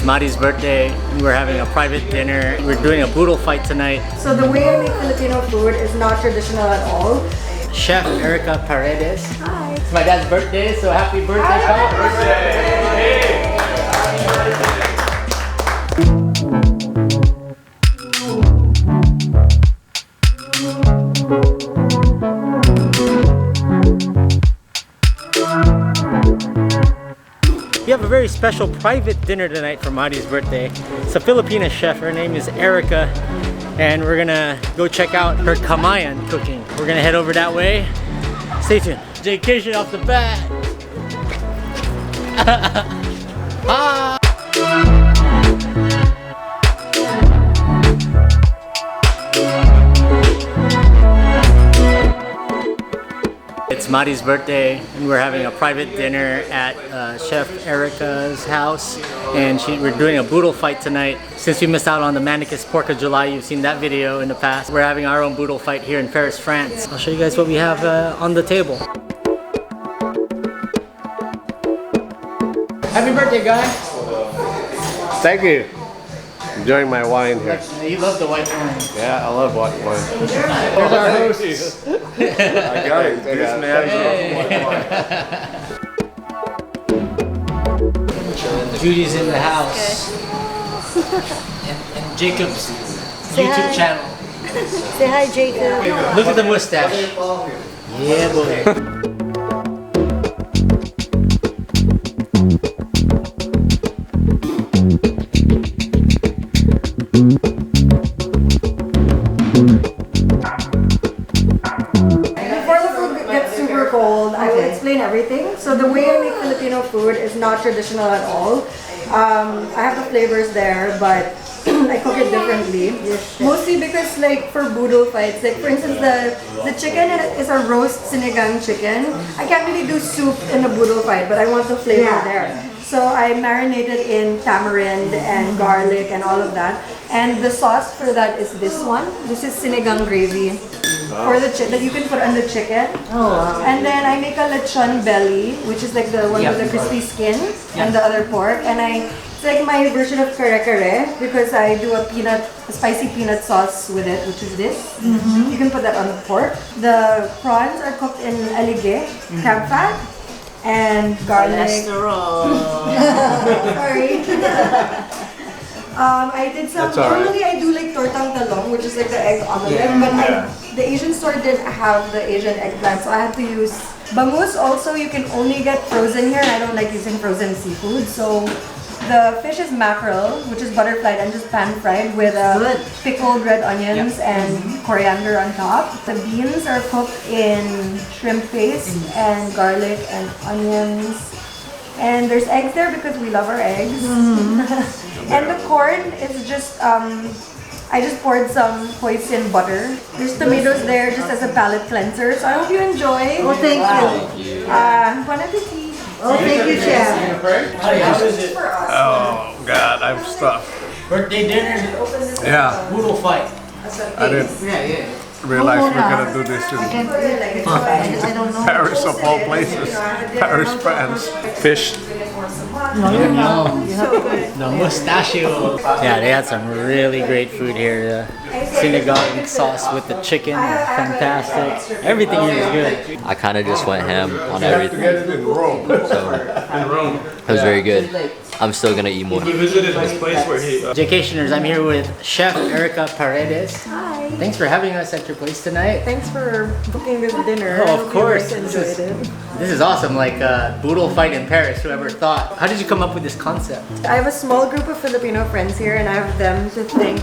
It's Mari's birthday. We're having a private dinner. We're doing a boodle fight tonight. So the way I make Filipino food is not traditional at all. Chef Erica Paredes. Hi. It's my dad's birthday, so happy birthday, Pop. We have a very special private dinner tonight for Mari's birthday. It's a Filipina chef. Her name is Erica, and we're gonna go check out her Kamayan cooking. We're gonna head over that way. Stay tuned. Jaycation off the bat. Ah. It's Mari's birthday, and we're having a private dinner at Chef Erica's house, and we're doing a boodle fight tonight. Since we missed out on the Manicus Pork of July, you've seen that video in the past. We're having our own boodle fight here in Paris, France. I'll show you guys what we have on the table. Happy birthday, guys! Thank you. Enjoying my wine here. You love the white wine. Yeah, I love white wine. There's our host. I got it. This man Judy's in the house. And Jacob's YouTube channel. Say hi, Jacob. Look at the mustache. Yeah, boy. Everything. So the way I make Filipino food is not traditional at all. I have the flavors there, but I cook it differently. Mostly because, like, for boodle fights, like for instance, the chicken is a roast sinigang chicken. I can't really do soup in a boodle fight, but I want the flavor there. So I marinated in tamarind and garlic and all of that. And the sauce for that is this one. This is sinigang gravy. For the that you can put on the chicken. Oh, wow. And then I make a lechon belly, which is like the one with the crispy skin, and the other pork. And it's like my version of kare-kare because I do a spicy peanut sauce with it, which is this. You can put that on the pork. The prawns are cooked in alige, crab fat, and garlic. Sorry. I did some, normally I do like tortang talong, which is like the egg omelette, but the Asian store didn't have the Asian eggplant, so I had to use bangus. Also, you can only get frozen here. I don't like using frozen seafood, so the fish is mackerel, which is butterflied and just pan fried with pickled red onions and coriander on top. The beans are cooked in shrimp paste and garlic and onions. And there's eggs there because we love our eggs. And the corn is just, I just poured some hoisin butter. There's tomatoes there just as a palate cleanser. So I hope you enjoy. Oh, thank you. Bon appetit. Oh, thank you, Chef. How is it? Oh, God, I'm stuffed. Birthday dinner? Yeah. Boodle fight. I didn't realize we're going to do this in I don't know. Paris of all places. Paris, France. Fish. The mustachio. Yeah, they had some really great food here. The Sinagang sauce with the chicken, fantastic. Everything here is good. I kind of just went ham on everything. In Rome. So it was very good. I'm still gonna eat more. We visited this place where he... Jaycationers, I'm here with Chef Erica Paredes. Hi. Thanks for having us at your place tonight. Thanks for booking this dinner. Oh, of course. This is awesome, like boodle fight in Paris, whoever thought. How did you come up with this concept? I have a small group of Filipino friends here, and I have them to thank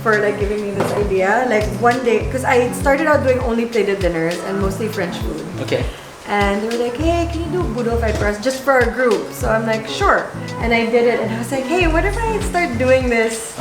for like giving me this idea. Like one day, because I started out doing only plated dinners and mostly French food. Okay. And they were like, hey, can you do a boodle fight for us just for our group? So I'm like, sure. And I did it, and I was like, hey, what if I start doing this?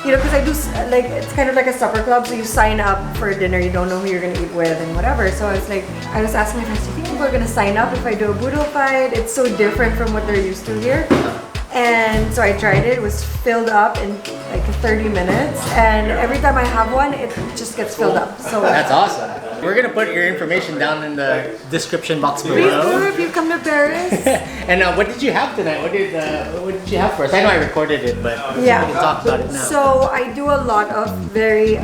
You know, because I do, like, it's kind of like a supper club, so you sign up for a dinner, you don't know who you're gonna eat with and whatever. So I was like, I was asking my friends, do you think people are gonna sign up if I do a boodle fight? It's so different from what they're used to here. And so I tried it. It was filled up in like 30 minutes, and every time I have one, it just gets filled up. So that's awesome. We're gonna put your information down in the description box Please do below. if you come to Paris. And what did you have tonight? What did you have for us? I know I recorded it, but Yeah. we can talk about it now. So I do a lot of very,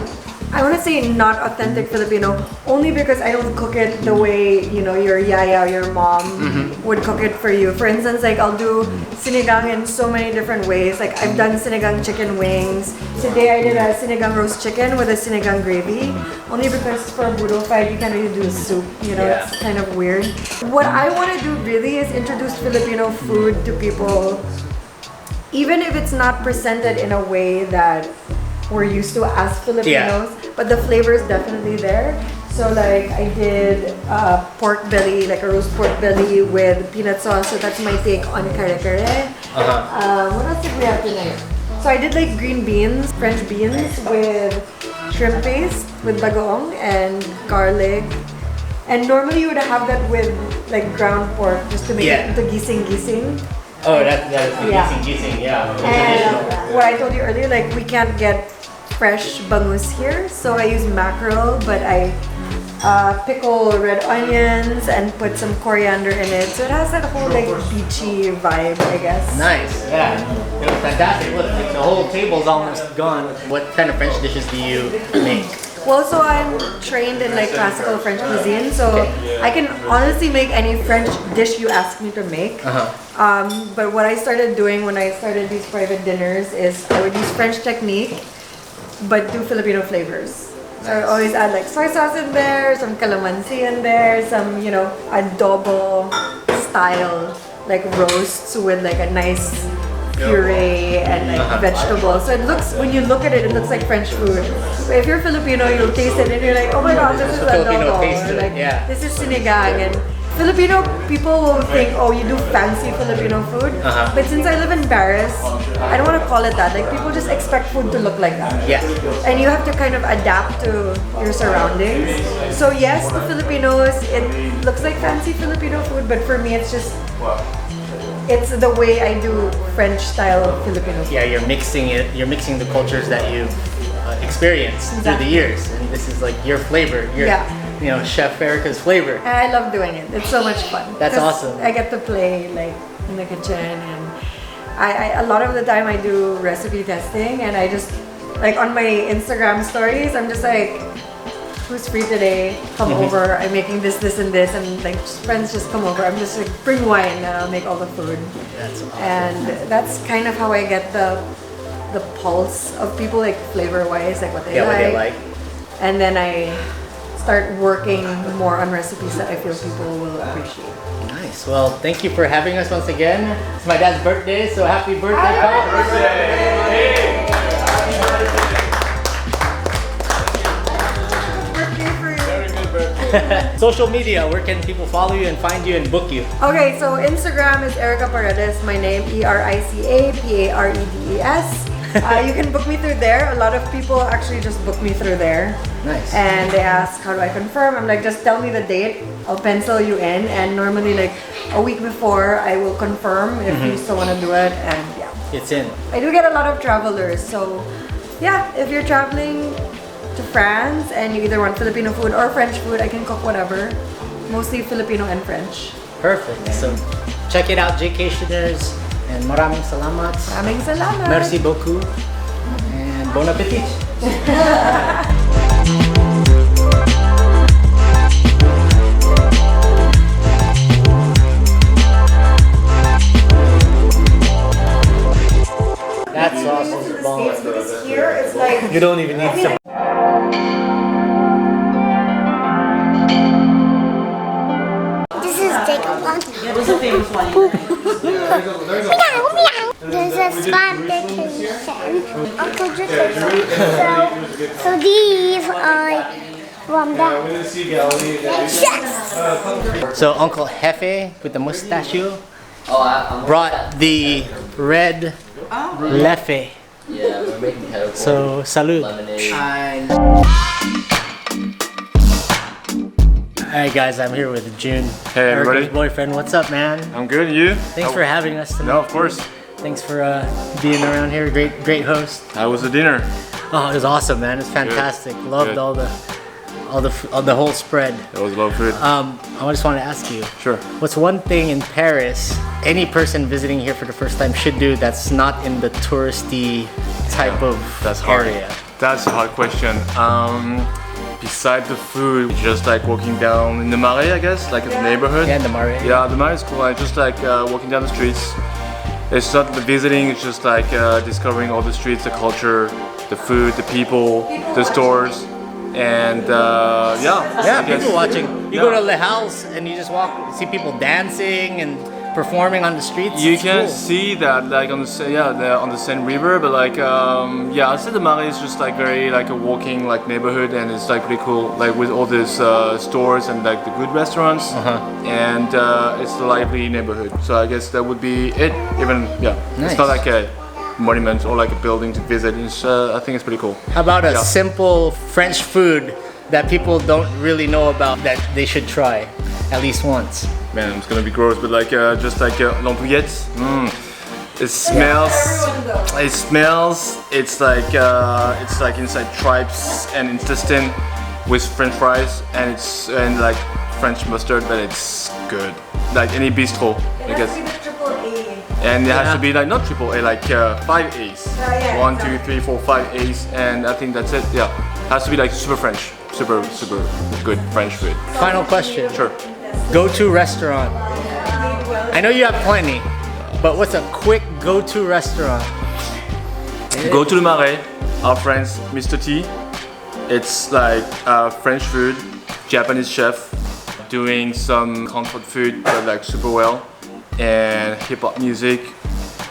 I want to say not authentic Filipino, only because I don't cook it the way, you know, your yaya or your mom would cook it for you. For instance, like I'll do sinigang in so many different ways. Like I've done sinigang chicken wings. Today I did a sinigang roast chicken with a sinigang gravy. Only because for a boodle fight you can't really do a soup, you know, Yeah. it's kind of weird. What I want to do really is introduce Filipino food to people, even if it's not presented in a way that we're used to as Filipinos, but the flavor is definitely there. So like I did pork belly, like a roast pork belly with peanut sauce. So that's my take on kare-kare. What else did we have tonight? So I did like green beans, French beans with shrimp paste, with bagoong and garlic. And normally you would have that with like ground pork just to make it into gising-gising. Oh, that is the Yeah. gising, yeah. And what I told you earlier, like we can't get fresh bangus here, so I use mackerel, but I pickle red onions and put some coriander in it, so it has that whole like beachy vibe, I guess. Nice, yeah. It was fantastic. Look, like, the whole table's almost gone. What kind of French dishes do you make? Well, so I'm trained in like classical French cuisine, so I can honestly make any French dish you ask me to make. But what I started doing when I started these private dinners is I would use French technique, but do Filipino flavors. So I always add like soy sauce in there, some calamansi in there, some, you know, adobo style like roasts with like a nice puree and like vegetables. So it looks, when you look at it, it looks like French food. But if you're Filipino, you'll taste it and you're like, oh my god, this is Filipino adobo. taste to Or it, like, yeah. this is sinigang. And Filipino people will think, oh, you do fancy Filipino food. But since I live in Paris, I don't want to call it that. Like people just expect food to look like that. Yeah. And you have to kind of adapt to your surroundings. So yes, to Filipinos, it looks like fancy Filipino food, but for me, it's just, it's the way I do French style Filipino food. Yeah, you're mixing it. You're mixing the cultures that you've experienced through the years, and this is like your flavor. Your, you know, Chef Erica's flavor. And I love doing it. It's so much fun. That's 'Cause awesome. I get to play like in the kitchen, and I a lot of the time I do recipe testing, and I just like on my Instagram stories, I'm just like, who's free today? Come over. I'm making this, this, and this, and like friends just come over. I'm just like bring wine, and I'll make all the food. That's awesome. And that's kind of how I get the pulse of people, like flavor wise, like what they What they like. and then I start working more on recipes that I feel people will appreciate. Nice. Well, thank you for having us once again. It's my dad's birthday, so happy birthday, Pop. Birthday for you. Social media, where can people follow you and find you and book you? Okay, so Instagram is Erica Paredes, my name ERICA PAREDES. You can book me through there. A lot of people actually just book me through there. Nice. And they ask, how do I confirm? I'm like, just tell me the date. I'll pencil you in. And normally like a week before, I will confirm if you still want to do it. And yeah. It's in. I do get a lot of travelers. So yeah, if you're traveling to France and you either want Filipino food or French food, I can cook whatever. Mostly Filipino and French. Perfect. So check it out, Jaycationers. And maraming salamat. Maraming salamat. Merci beaucoup. And bon appetit. That sauce is bomb. Because here it's like You don't even need some. This is Jacob. What's the famous one? Meow, meow. This is Jaycation. Uncle Jaycation. So these are from the chefs. So Uncle Jefe with the mustachio Oh, I'm brought the red lefe. Yeah, we're making kettle corn, So salud. lemonade. Alright guys, I'm here with June. Hey, everybody. Erica's boyfriend. What's up, man? I'm good, you? Thanks for having us tonight. No, of course. Thanks for being around here. Great host. How was the dinner? Oh, it was awesome, man. It's fantastic. Loved Good. all all the whole spread. It was a lot of food. I just want to ask you. Sure. What's one thing in Paris any person visiting here for the first time should do that's not in the touristy type of That's hard. area? That's a hard question. Besides the food, just like walking down in the Marais, I guess, like in the neighborhood. Yeah, in the Marais. Yeah, the Marais is cool. I just like walking down the streets. It's not the visiting, it's just like discovering all the streets, the culture, the food, the people, the stores, and yeah. Yeah, I guess. people watching. You Yeah. go to Le House and you just see people dancing and performing on the streets. You It's can cool. see that like on the Seine River, but like yeah, I'd say the Marais is just like very like a walking like neighborhood, and it's like pretty cool, like with all these stores and like the good restaurants, and it's a lively neighborhood. So I guess that would be it. Even it's not Nice. like a monument or like a building to visit. It's, I think it's pretty cool. How about a Yeah. simple French food that people don't really know about that they should try at least once? Man, it's gonna be gross, but like just like l'andouillette. It smells. It smells. It's like inside tripes and intestine with French fries, and like French mustard, but it's good. Like any bistro, I guess. Triple A. And it has to be like not triple A, like 5 A's. yeah, 1, 2, 3, 4, 5 A's, and I think that's it. Yeah, has to be like super French, super good French food. Final question. Sure. Go-to restaurant. I know you have plenty, but what's a quick go-to restaurant? Go to the Marais, our friends, Mr. T. It's like French food, Japanese chef, doing some comfort food, but like super well, and hip hop music.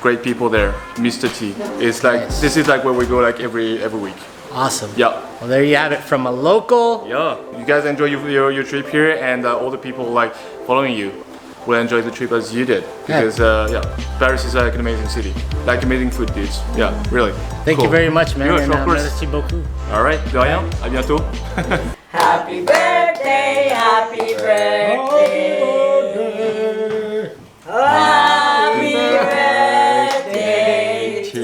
Great people there, Mr. T. It's like this is like where we go like every week. Awesome. Yeah. Well, there you have it from a local. Yeah. You guys enjoy your trip here, and all the people like following you will enjoy the trip as you did, because Paris is like an amazing city, like amazing food, dudes. Yeah, really. Thank you very much, man. Yeah, and, of course. merci beaucoup. All right, de rien. À bientôt. Happy birthday, happy birthday. Happy birthday to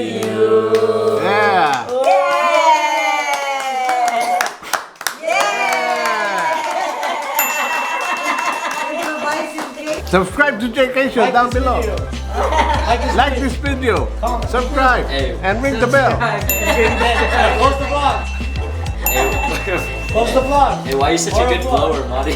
you. Yeah. Subscribe to Jaycation down below. Like this video. Subscribe and ring the bell. Close the vlog. Close the vlog. Hey, why are you such a good blower, Marty?